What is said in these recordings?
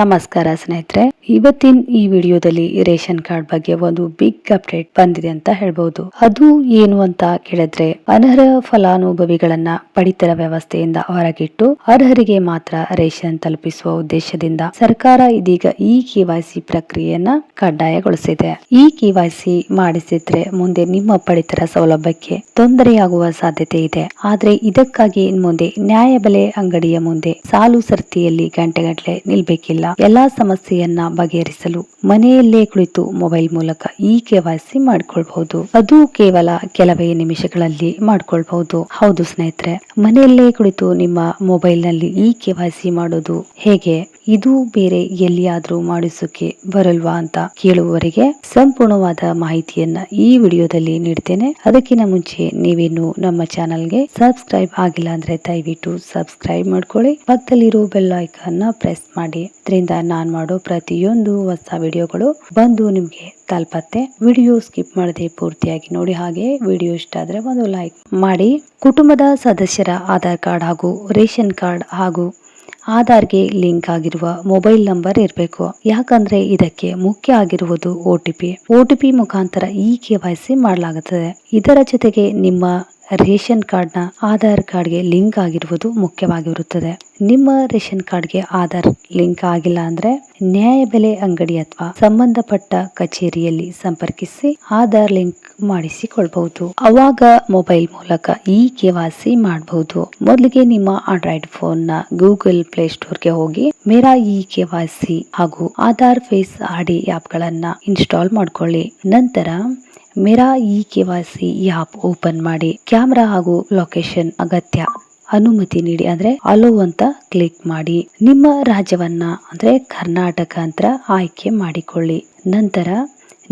ನಮಸ್ಕಾರ ಸ್ನೇಹಿತರೆ, ಇವತ್ತಿನ ಈ ವಿಡಿಯೋದಲ್ಲಿ ರೇಷನ್ ಕಾರ್ಡ್ ಬಗ್ಗೆ ಒಂದು ಬಿಗ್ ಅಪ್ಡೇಟ್ ಬಂದಿದೆ ಅಂತ ಹೇಳ್ಬಹುದು. ಅದು ಏನು ಅಂತ ಕೇಳಿದ್ರೆ, ಅನರ್ಹ ಫಲಾನುಭವಿಗಳನ್ನ ಪಡಿತರ ವ್ಯವಸ್ಥೆಯಿಂದ ಹೊರಗಿಟ್ಟು ಅರ್ಹರಿಗೆ ಮಾತ್ರ ರೇಷನ್ ತಲುಪಿಸುವ ಉದ್ದೇಶದಿಂದ ಸರ್ಕಾರ ಇದೀಗ ಈ KYC ಪ್ರಕ್ರಿಯೆಯನ್ನ ಕಡ್ಡಾಯಗೊಳಿಸಿದೆ. ಈ KYC ಮಾಡಿಸಿದ್ರೆ ಮುಂದೆ ನಿಮ್ಮ ಪಡಿತರ ಸೌಲಭ್ಯಕ್ಕೆ ತೊಂದರೆಯಾಗುವ ಸಾಧ್ಯತೆ ಇದೆ. ಆದ್ರೆ ಇದಕ್ಕಾಗಿ ಮುಂದೆ ನ್ಯಾಯಬೆಲೆ ಅಂಗಡಿಯ ಮುಂದೆ ಸಾಲು ಸರ್ತಿಯಲ್ಲಿ ಗಂಟೆಗಟ್ಟಲೆ ನಿಲ್ಬೇಕಿಲ್ಲ. ಎಲ್ಲಾ ಸಮಸ್ಯೆಯನ್ನ ಬಗೆಹರಿಸಲು ಮನೆಯಲ್ಲೇ ಕುಳಿತು ಮೊಬೈಲ್ ಮೂಲಕ ಈ KYC ಮಾಡಿಕೊಳ್ಳಬಹುದು. ಅದು ಕೇವಲ ಕೆಲವೇ ನಿಮಿಷಗಳಲ್ಲಿ ಮಾಡಿಕೊಳ್ಳಬಹುದು. ಹೌದು ಸ್ನೇಹಿತರೆ, ಮನೆಯಲ್ಲೇ ಕುಳಿತು ನಿಮ್ಮ ಮೊಬೈಲ್ ನಲ್ಲಿ ಈ KYC ಮಾಡೋದು ಹೇಗೆ, ಇದು ಬೇರೆ ಎಲ್ಲಿಯಾದ್ರೂ ಮಾಡಿಸೋಕೆ ಬರಲ್ವಾ ಅಂತ ಕೇಳುವವರಿಗೆ ಸಂಪೂರ್ಣವಾದ ಮಾಹಿತಿಯನ್ನ ಈ ವಿಡಿಯೋದಲ್ಲಿ ನೀಡ್ತೇನೆ. ಅದಕ್ಕಿಂತ ಮುಂಚೆ ನೀವೇನು ನಮ್ಮ ಚಾನಲ್ಗೆ ಸಬ್ಸ್ಕ್ರೈಬ್ ಆಗಿಲ್ಲ ಅಂದ್ರೆ ದಯವಿಟ್ಟು ಸಬ್ಸ್ಕ್ರೈಬ್ ಮಾಡ್ಕೊಳ್ಳಿ. ಪಕ್ಕದಲ್ಲಿರೋ ಬೆಲ್ ಐಕಾನ್ ಪ್ರೆಸ್ ಮಾಡಿ. ಇದರಿಂದ ನಾನ್ ಮಾಡೋ ಪ್ರತಿಯೊಂದು ಹೊಸ ವಿಡಿಯೋಗಳು ಬಂದು ನಿಮ್ಗೆ ತಲುಪತ್ತೆ. ವಿಡಿಯೋ ಸ್ಕಿಪ್ ಮಾಡದೆ ಪೂರ್ತಿಯಾಗಿ ನೋಡಿ. ಹಾಗೆ ವಿಡಿಯೋ ಇಷ್ಟ ಆದ್ರೆ ಒಂದು ಲೈಕ್ ಮಾಡಿ. ಕುಟುಂಬದ ಸದಸ್ಯರ ಆಧಾರ್ ಕಾರ್ಡ್ ಹಾಗೂ ರೇಷನ್ ಕಾರ್ಡ್ ಹಾಗೂ ಆಧಾರ್ಗೆ ಲಿಂಕ್ ಆಗಿರುವ ಮೊಬೈಲ್ ನಂಬರ್ ಇರಬೇಕು. ಯಾಕಂದ್ರೆ ಇದಕ್ಕೆ ಮುಖ್ಯ ಆಗಿರುವುದು OTP ಮುಖಾಂತರ ಈ KYC ಮಾಡಲಾಗುತ್ತದೆ. ಇದರ ಜೊತೆಗೆ ನಿಮ್ಮ ರೇಷನ್ ಕಾರ್ಡ್ ನ ಆಧಾರ್ ಕಾರ್ಡ್ಗೆ ಲಿಂಕ್ ಆಗಿರುವುದು ಮುಖ್ಯವಾಗಿರುತ್ತದೆ. ನಿಮ್ಮ ರೇಷನ್ ಕಾರ್ಡ್ಗೆ ಆಧಾರ್ ಲಿಂಕ್ ಆಗಿಲ್ಲ ಅಂದ್ರೆ ನ್ಯಾಯಬೆಲೆ ಅಂಗಡಿ ಅಥವಾ ಸಂಬಂಧಪಟ್ಟ ಕಚೇರಿಯಲ್ಲಿ ಸಂಪರ್ಕಿಸಿ ಆಧಾರ್ ಲಿಂಕ್ ಮಾಡಿಸಿಕೊಳ್ಬಹುದು. ಅವಾಗ ಮೊಬೈಲ್ ಮೂಲಕ ಈ KYC ಮಾಡಬಹುದು. ಮೊದಲಿಗೆ ನಿಮ್ಮ ಆಂಡ್ರಾಯ್ಡ್ ಫೋನ್ ನ ಗೂಗಲ್ ಪ್ಲೇ ಸ್ಟೋರ್ಗೆ ಹೋಗಿ ಮೇರಾ ಈ KYC ಹಾಗೂ ಆಧಾರ್ ಫೇಸ್ ID ಆಪ್ ಗಳನ್ನ ಇನ್ಸ್ಟಾಲ್ ಮಾಡ್ಕೊಳ್ಳಿ. ನಂತರ ಮೇರಾ ಈ KYC ಆಪ್ ಓಪನ್ ಮಾಡಿ. ಕ್ಯಾಮೆರಾ ಹಾಗೂ ಲೊಕೇಶನ್ ಅಗತ್ಯ ಅನುಮತಿ ನೀಡಿ, ಅಂದ್ರೆ ಅಲೋ ಅಂತ ಕ್ಲಿಕ್ ಮಾಡಿ. ನಿಮ್ಮ ರಾಜ್ಯವನ್ನ ಅಂದ್ರೆ ಕರ್ನಾಟಕ ಅಂತ ಆಯ್ಕೆ ಮಾಡಿಕೊಳ್ಳಿ. ನಂತರ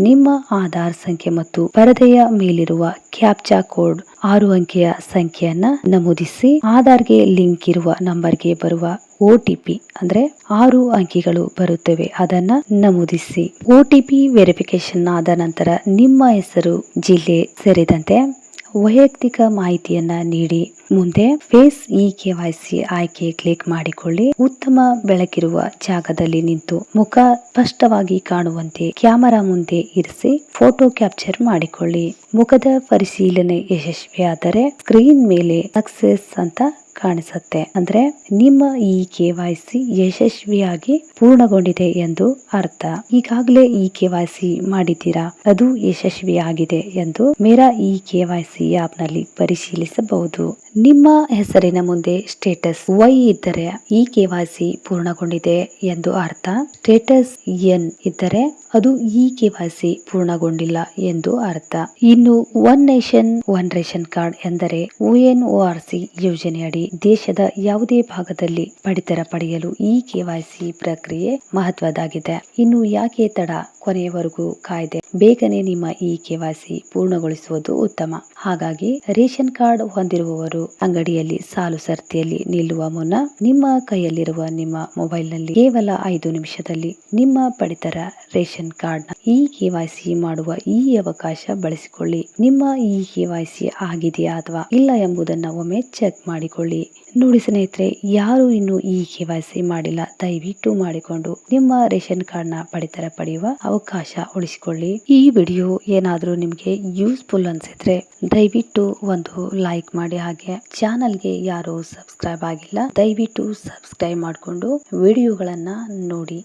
ನಿಮ್ಮ ಆಧಾರ್ ಸಂಖ್ಯೆ ಮತ್ತು ಪರದೆಯ ಮೇಲಿರುವ ಕ್ಯಾಪ್ಚಾ ಕೋಡ್ 6 ಅಂಕೆಯ ಸಂಖ್ಯೆಯನ್ನ ನಮೂದಿಸಿ. ಆಧಾರ್ಗೆ ಲಿಂಕ್ ಇರುವ ನಂಬರ್ಗೆ ಬರುವ OTP ಅಂದ್ರೆ 6 ಅಂಕಿಗಳು ಬರುತ್ತವೆ, ಅದನ್ನ ನಮೂದಿಸಿ. OTP ವೆರಿಫಿಕೇಶನ್ ಆದ ನಂತರ ನಿಮ್ಮ ಹೆಸರು, ಜಿಲ್ಲೆ ಸೇರಿದಂತೆ ವೈಯಕ್ತಿಕ ಮಾಹಿತಿಯನ್ನ ನೀಡಿ. ಮುಂದೆ ಫೇಸ್ ಈ KYC ಆಯ್ಕೆ ಕ್ಲಿಕ್ ಮಾಡಿಕೊಳ್ಳಿ. ಉತ್ತಮ ಬೆಳಕಿರುವ ಜಾಗದಲ್ಲಿ ನಿಂತು ಮುಖ ಸ್ಪಷ್ಟವಾಗಿ ಕಾಣುವಂತೆ ಕ್ಯಾಮೆರಾ ಮುಂದೆ ಇರಿಸಿ ಫೋಟೋ ಕ್ಯಾಪ್ಚರ್ ಮಾಡಿಕೊಳ್ಳಿ. ಮುಖದ ಪರಿಶೀಲನೆ ಯಶಸ್ವಿಯಾದರೆ ಸ್ಕ್ರೀನ್ ಮೇಲೆ ಸಕ್ಸೆಸ್ ಅಂತ ಕಾಣಿಸುತ್ತೆ, ಅಂದ್ರೆ ನಿಮ್ಮ ಈ KYC ಯಶಸ್ವಿಯಾಗಿ ಪೂರ್ಣಗೊಂಡಿದೆ ಎಂದು ಅರ್ಥ. ಈಗಾಗಲೇ ಈ KYC ಮಾಡಿದ್ದೀರಾ, ಅದು ಯಶಸ್ವಿಯಾಗಿದೆ ಎಂದು ಮೇರಾ ಈ KYC ಆಪ್ ನಲ್ಲಿ ಪರಿಶೀಲಿಸಬಹುದು. ನಿಮ್ಮ ಹೆಸರಿನ ಮುಂದೆ ಸ್ಟೇಟಸ್ Y ಇದ್ದರೆ ಈ KYC ಪೂರ್ಣಗೊಂಡಿದೆ ಎಂದು ಅರ್ಥ. ಸ್ಟೇಟಸ್ N ಇದ್ದರೆ ಅದು ಈ KYC ಪೂರ್ಣಗೊಂಡಿಲ್ಲ ಎಂದು ಅರ್ಥ. ಇನ್ನು one nation one ration card ಎಂದರೆ ONORC ಯೋಜನೆಯಡಿ ದೇಶದ ಯಾವುದೇ ಭಾಗದಲ್ಲಿ ಪಡಿತರ ಪಡೆಯಲು ಈ KYC ಪ್ರಕ್ರಿಯೆ ಮಹತ್ವದಾಗಿದೆ. ಇನ್ನು ಯಾಕೆ ತಡ, ಕೊನೆಯವರೆಗೂ ಕಾಯ್ದೆ, ಬೇಗನೆ ನಿಮ್ಮ ಈ KYC ಪೂರ್ಣಗೊಳಿಸುವುದು ಉತ್ತಮ. ಹಾಗಾಗಿ ರೇಷನ್ ಕಾರ್ಡ್ ಹೊಂದಿರುವವರು ಅಂಗಡಿಯಲ್ಲಿ ಸಾಲು ಸರ್ತಿಯಲ್ಲಿ ನಿಲ್ಲುವ ಮುನ್ನ ನಿಮ್ಮ ಕೈಯಲ್ಲಿರುವ ನಿಮ್ಮ ಮೊಬೈಲ್ ನಲ್ಲಿ ಕೇವಲ 5 ನಿಮಿಷದಲ್ಲಿ ನಿಮ್ಮ ಪಡಿತರ ರೇಷನ್ ಕಾರ್ಡ್ ನ ಈ KYC ಮಾಡುವ ಈ ಅವಕಾಶ ಬಳಸಿಕೊಳ್ಳಿ. ನಿಮ್ಮ ಈ KYC ಆಗಿದೆಯಾ ಅಥವಾ ಇಲ್ಲ ಎಂಬುದನ್ನ ಒಮ್ಮೆ ಚೆಕ್ ಮಾಡಿಕೊಳ್ಳಿ. ನೋಡಿ ಸ್ನೇಹಿತರೆ, ಯಾರು ಇನ್ನು ಈ KYC ಮಾಡಿಲ್ಲ ದಯವಿಟ್ಟು ಮಾಡಿಕೊಂಡು ನಿಮ್ಮ ರೇಷನ್ ಕಾರ್ಡ್ ನ ಪಡಿತರ ಪಡೆಯುವ ಅವಕಾಶ ಉಳಿಸಿಕೊಳ್ಳಿ. ಈ ವಿಡಿಯೋ ಏನಾದ್ರೂ ನಿಮ್ಗೆ ಯೂಸ್ಫುಲ್ ಅನ್ಸಿದ್ರೆ ದಯವಿಟ್ಟು ಒಂದು ಲೈಕ್ ಮಾಡಿ. ಹಾಗೆ ಚಾನಲ್ಗೆ ಯಾರು ಸಬ್ಸ್ಕ್ರೈಬ್ ಆಗಿಲ್ಲ ದಯವಿಟ್ಟು ಸಬ್ಸ್ಕ್ರೈಬ್ ಮಾಡಿಕೊಂಡು ವಿಡಿಯೋಗಳನ್ನ ನೋಡಿ.